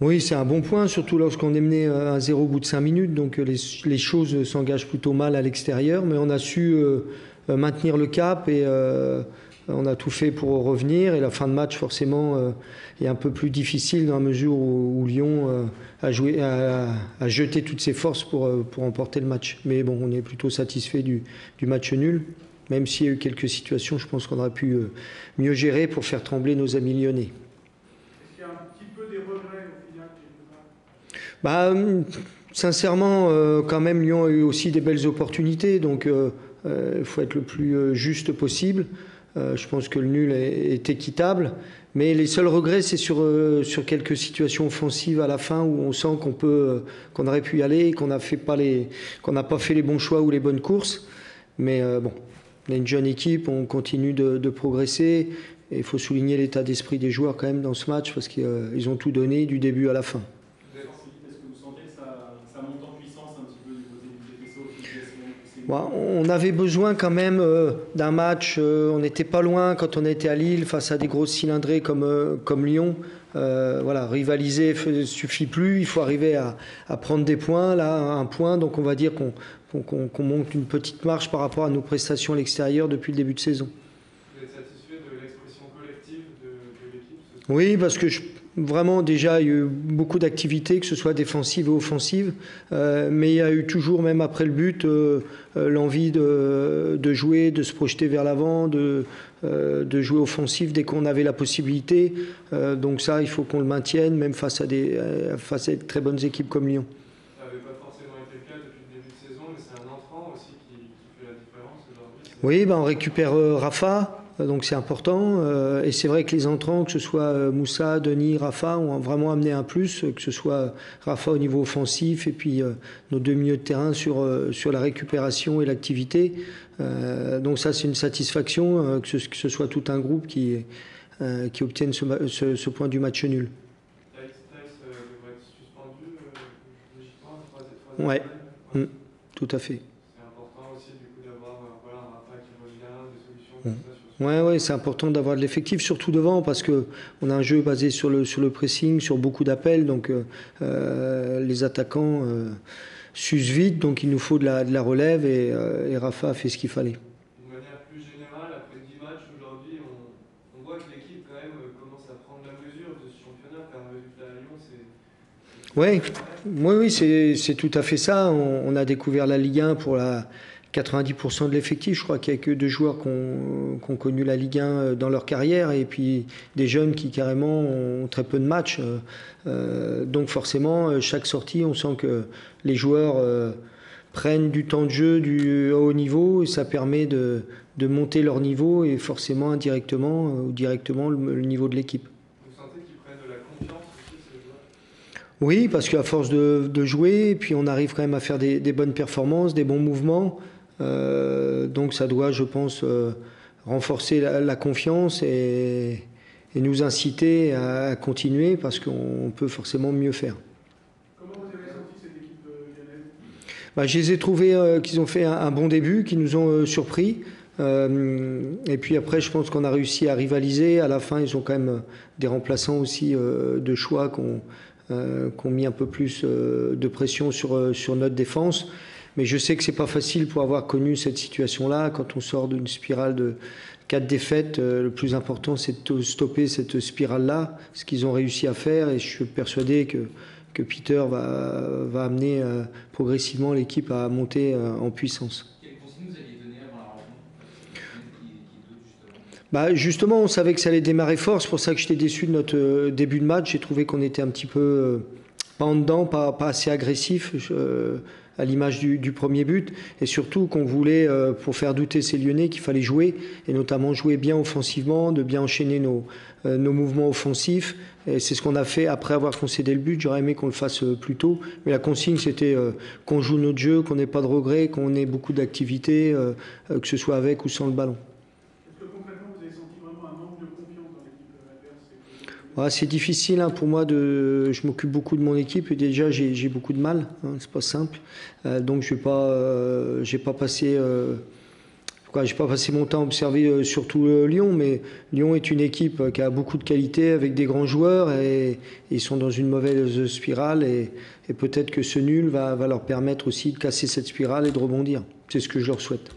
Oui, c'est un bon point, surtout lorsqu'on est mené 1-0 au bout de 5 minutes. Donc les choses s'engagent plutôt mal à l'extérieur. Mais on a su maintenir le cap et on a tout fait pour revenir. Et la fin de match, forcément, est un peu plus difficile dans la mesure où Lyon a jeté toutes ses forces pour emporter le match. Mais bon, on est plutôt satisfait du match nul. Même s'il y a eu quelques situations, je pense qu'on aurait pu mieux gérer pour faire trembler nos amis lyonnais. Est-ce qu'il y a un petit peu des regrets au final quelque part? Sincèrement, quand même, Lyon a eu aussi des belles opportunités, donc il faut être le plus juste possible. Je pense que le nul est équitable, mais les seuls regrets, c'est sur quelques situations offensives à la fin où on sent qu'on aurait pu y aller, qu'on n'a pas fait les bons choix ou les bonnes courses. Mais bon, on est une jeune équipe, on continue de progresser. Et il faut souligner l'état d'esprit des joueurs quand même dans ce match parce qu'ils ont tout donné du début à la fin. Est-ce que vous sentez que ça monte en puissance un petit peu du côté du TFC au fil des semaines? On avait besoin quand même d'un match. On n'était pas loin quand on était à Lille face à des grosses cylindrées comme Lyon. Voilà, rivaliser ne suffit plus. Il faut arriver à prendre des points. Là, un point. Donc on va dire qu'on monte une petite marche par rapport à nos prestations à l'extérieur depuis le début de saison. Vous êtes satisfait de l'expression collective de l'équipe? Oui, parce que vraiment déjà il y a eu beaucoup d'activités, que ce soit défensive ou offensive, mais il y a eu toujours, même après le but, l'envie de jouer, de se projeter vers l'avant, de jouer offensif dès qu'on avait la possibilité. Donc ça, il faut qu'on le maintienne, même face à des très bonnes équipes comme Lyon. Ça n'avait pas forcément été le cas depuis le début de saison, mais c'est un entrant aussi qui fait la différence aujourd'hui. Oui, on récupère Rafa. Donc c'est important. Et c'est vrai que les entrants, que ce soit Moussa, Denis, Rafa, ont vraiment amené un plus, que ce soit Rafa au niveau offensif et puis nos deux milieux de terrain sur la récupération et l'activité. Donc ça, c'est une satisfaction que ce soit tout un groupe qui obtienne ce point du match nul. Taïs devrait être suspendu logiquement la troisième Ouais, semaine. tout à fait. C'est important aussi du coup d'avoir un Rafa qui revient, des solutions comme ça. Ouais, c'est important d'avoir de l'effectif, surtout devant, parce qu'on a un jeu basé sur le pressing, sur beaucoup d'appels, donc les attaquants s'usent vite, donc il nous faut de la relève, et Rafa a fait ce qu'il fallait. D'une manière plus générale, après 10 matchs aujourd'hui, on voit que l'équipe quand même commence à prendre la mesure de ce championnat, faire un résultat à Lyon, Oui, c'est tout à fait ça. On a découvert la Ligue 1 pour 90% de l'effectif. Je crois qu'il n'y a que 2 joueurs qui ont connu la Ligue 1 dans leur carrière et puis des jeunes qui carrément ont très peu de matchs. Donc forcément, chaque sortie, on sent que les joueurs prennent du temps de jeu du haut niveau et ça permet de monter leur niveau et forcément indirectement ou directement le niveau de l'équipe. Vous sentez qu'ils prennent de la confiance aussi, ces joueurs? Oui, parce qu'à force de jouer, et puis on arrive quand même à faire des bonnes performances, des bons mouvements. Donc ça doit, je pense, renforcer la confiance et nous inciter à continuer parce qu'on peut forcément mieux faire. Comment vous avez senti cette équipe lyonnaise? Je les ai trouvés qu'ils ont fait un bon début, qu'ils nous ont surpris. Et puis après, je pense qu'on a réussi à rivaliser. À la fin, ils ont quand même des remplaçants aussi de choix qui ont mis un peu plus de pression sur notre défense. Mais je sais que c'est pas facile pour avoir connu cette situation-là. Quand on sort d'une spirale de 4 défaites, le plus important, c'est de stopper cette spirale-là, ce qu'ils ont réussi à faire. Et je suis persuadé que Peter va amener progressivement l'équipe à monter en puissance. Quelles consignes vous aviez données avant la rencontre? Justement, on savait que ça allait démarrer fort. C'est pour ça que j'étais déçu de notre début de match. J'ai trouvé qu'on était un petit peu pas en dedans, pas assez agressif. À l'image du premier but, et surtout qu'on voulait, pour faire douter ces Lyonnais, qu'il fallait jouer, et notamment jouer bien offensivement, de bien enchaîner nos mouvements offensifs, et c'est ce qu'on a fait après avoir concédé le but. J'aurais aimé qu'on le fasse plus tôt, mais la consigne c'était qu'on joue notre jeu, qu'on n'ait pas de regrets, qu'on ait beaucoup d'activités, que ce soit avec ou sans le ballon. Est-ce que concrètement vous avez senti vraiment un manque de confiance dans l'équipe adverse? C'est difficile pour moi. Je m'occupe beaucoup de mon équipe et déjà j'ai beaucoup de mal. C'est pas simple. Donc j'ai pas passé j'ai pas passé mon temps à observer surtout Lyon, mais Lyon est une équipe qui a beaucoup de qualité avec des grands joueurs et ils sont dans une mauvaise spirale et peut-être que ce nul va leur permettre aussi de casser cette spirale et de rebondir. C'est ce que je leur souhaite.